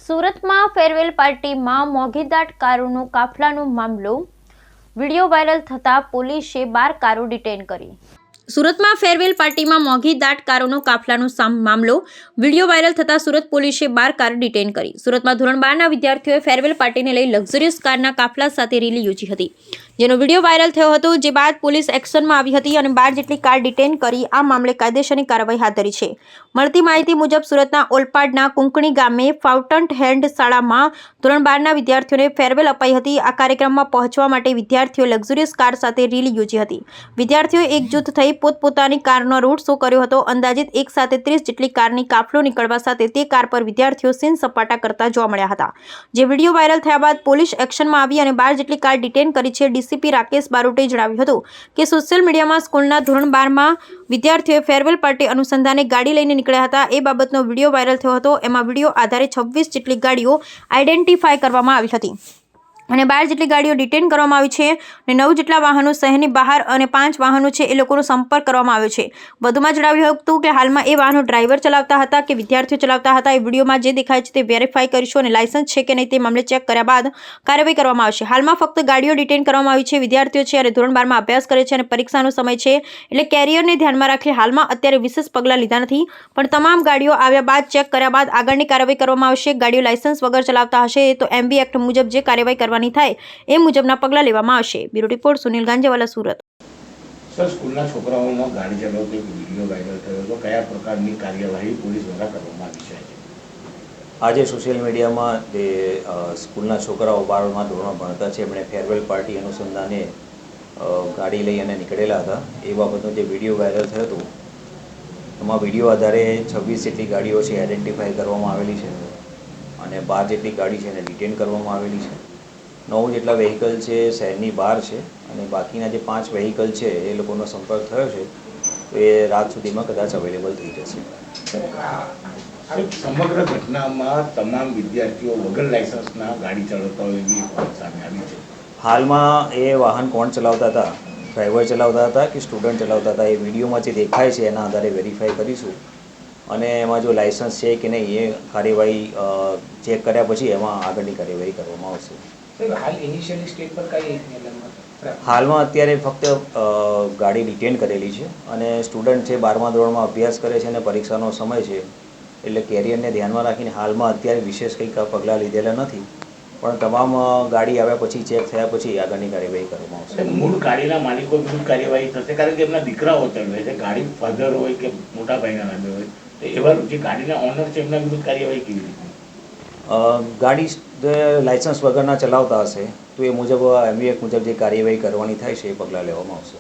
સુરતમાં ફેરવેલ પાર્ટીમાં મોંઘીદાટ કારોનો કાફલાનો મામલો વિડીયો વાયરલ થતા પોલીસે 12 કારો ડિટેન કરી। સુરતમાં ફેરવેલ પાર્ટીમાં મોંઘીદાટ કારોનો કાફલાનો મામલો વિડીયો વાયરલ થતા સુરત પોલીસે 12 કાર ડિટેન કરી। સુરતમાં ધોરણ 12ના વિદ્યાર્થીઓએ ફેરવેલ પાર્ટીને લઈ લક્ઝરિયસ કારના કાફલા સાથે રેલી યોજી હતી, જેનો વિડીયો વાયરલ થયો હતો, જે બાદ પોલીસ એક્શનમાં આવી હતી અને 12 જેટલી કાર ડિટેન કરી આ મામલે કાયદેસરની કાર્યવાહી હાથ ધરી છે। મળતી માહિતી મુજબ સુરતના ઓલપાડના કુંકણી ગામે ફાઉન્ટન હેન્ડ શાળામાં ધોરણ 12ના વિદ્યાર્થીઓને ફેરવેલ અપાઈ હતી। આ કાર્યક્રમમાં પહોંચવા માટે વિદ્યાર્થીઓએ લક્ઝરિયસ કાર સાથે રેલી યોજી હતી। વિદ્યાર્થીઓએ એકજૂથ થઈ પોતપોતાની કારનો રૂટ શો કર્યો હતો। અંદાજિત એક સાથે 30 જેટલી કારની કાફલો નીકળવા સાથે તે કાર પર વિદ્યાર્થીઓ સીન સપાટા કરતા જોવા મળ્યા હતા, જે વિડીયો વાયરલ થયા બાદ પોલીસ એક્શનમાં આવી અને 12 જેટલી કાર ડિટેન કરી છે। ડીસીપી રાકેશ બારોટે જણાવ્યું હતું કે સોશિયલ મીડિયામાં સ્કૂલના ધોરણ 12માં વિદ્યાર્થીઓએ ફેરવેલ પાર્ટી અનુસંધાને ગાડી લઈને નીકળ્યા હતા, એ બાબતનો વિડીયો વાયરલ થયો હતો। એમાં વિડીયો આધારે 26 જેટલી ગાડીઓ આઈડેન્ટિફાઈ કરવામાં આવી હતી અને 12 જેટલી ગાડીઓ ડિટેન કરવામાં આવી છે અને 9 જેટલા વાહનો શહેરની બહાર અને 5 વાહનો છે એ લોકોનો સંપર્ક કરવામાં આવ્યો છે। વધુમાં જણાવ્યું હતું કે હાલમાં એ વાહનો ડ્રાઈવર ચલાવતા હતા કે વિદ્યાર્થીઓ ચલાવતા હતા, એ વિડીયોમાં જે દેખાય છે તે વેરીફાઈ કરીશું અને લાયસન્સ છે કે નહીં તે મામલે ચેક કર્યા બાદ કાર્યવાહી કરવામાં આવશે। હાલમાં ફક્ત ગાડીઓ ડિટેન કરવામાં આવી છે। વિદ્યાર્થીઓ છે અને ધોરણ 12માં અભ્યાસ કરે છે અને પરીક્ષાનો સમય છે, એટલે કેરિયરને ધ્યાનમાં રાખી હાલમાં અત્યારે વિશેષ પગલાં લીધા નથી, પણ તમામ ગાડીઓ આવ્યા બાદ ચેક કર્યા બાદ આગળની કાર્યવાહી કરવામાં આવશે। ગાડીઓ લાયસન્સ વગર ચલાવતા હશે તો એમબી એક્ટ મુજબ જે કાર્યવાહી કરવાની થાય એ મુજબના પગલાં લેવામાં આવશે। Bureau report Sunil Ganjewala, Surat. Sir, સ્કૂલના છોકરાઓમાં ગાડી ચલાવતો એક વિડીયો વાયરલ થયો હતો, કયા પ્રકારની કાર્યવાહી પોલીસ દ્વારા કરવામાં આવી છે? આજે સોશિયલ મીડિયામાં જે સ્કૂલના છોકરાઓ 12મા ધોરણમાં ભણતા છે, એમણે ફેરવેલ પાર્ટી અનુસંધાને ગાડી લઈ અને નીકળેલા હતા, એ બાબતનો જે વિડીયો વાયરલ થયો હતો, એમાં વિડીયો આધારે 26 જેટલી ગાડીઓ છે આઈડેન્ટિફાઈ કરવામાં આવેલી છે અને 12 જેટલી ગાડી છે એને ડિટેન કરવામાં આવેલી છે। 9 જેટલા વ્હીકલ છે શહેરની બહાર છે અને બાકીના જે 5 વ્હીકલ છે એ લોકોનો સંપર્ક થયો છે, તો એ રાત સુધીમાં કદાચ અવેલેબલ થઈ જશે। સમગ્ર ઘટનામાં તમામ વિદ્યાર્થીઓ વગર લાયસન્સના ગાડી ચલાવતા હોય એવી વાત સામે આવી છે। હાલમાં એ વાહન કોણ ચલાવતા હતા, ડ્રાઈવર ચલાવતા હતા કે સ્ટુડન્ટ ચલાવતા હતા, એ વિડીયોમાં જે દેખાય છે એના આધારે વેરીફાઈ કરીશું અને એમાં જો લાયસન્સ છે કે નહીં એ કાર્યવાહી ચેક કર્યા પછી એમાં આગળની કાર્યવાહી કરવામાં આવશે। હાલમાં અત્યારે ફક્ત ગાડી ડિટેન કરેલી છે અને સ્ટુડન્ટ છે 12મા ધોરણમાં અભ્યાસ કરે છે અને પરીક્ષાનો સમય છે, એટલે કેરિયરને ધ્યાનમાં રાખીને હાલમાં અત્યારે વિશેષ કંઈક પગલાં લીધેલા નથી, પણ તમામ ગાડી આવ્યા પછી ચેક થયા પછી આગળની કાર્યવાહી કરવામાં આવશે। મૂળ ગાડીના માલિકો વિરુદ્ધ કાર્યવાહી થશે, કારણ કે એમના દીકરાઓ ચલાવે છે, ગાડી ફાધર હોય કે મોટા ભાઈના નામે હોય, તો એવા જે ગાડીના ઓનર છે એમના વિરુદ્ધ કાર્યવાહી કેવી રીતે? ગાડી લાયસન્સ વગરના ચલાવતા હશે તો એ મુજબ એમવી એક્ટ મુજબ જે કાર્યવાહી કરવાની થાય છે એ પગલાં લેવામાં આવશે।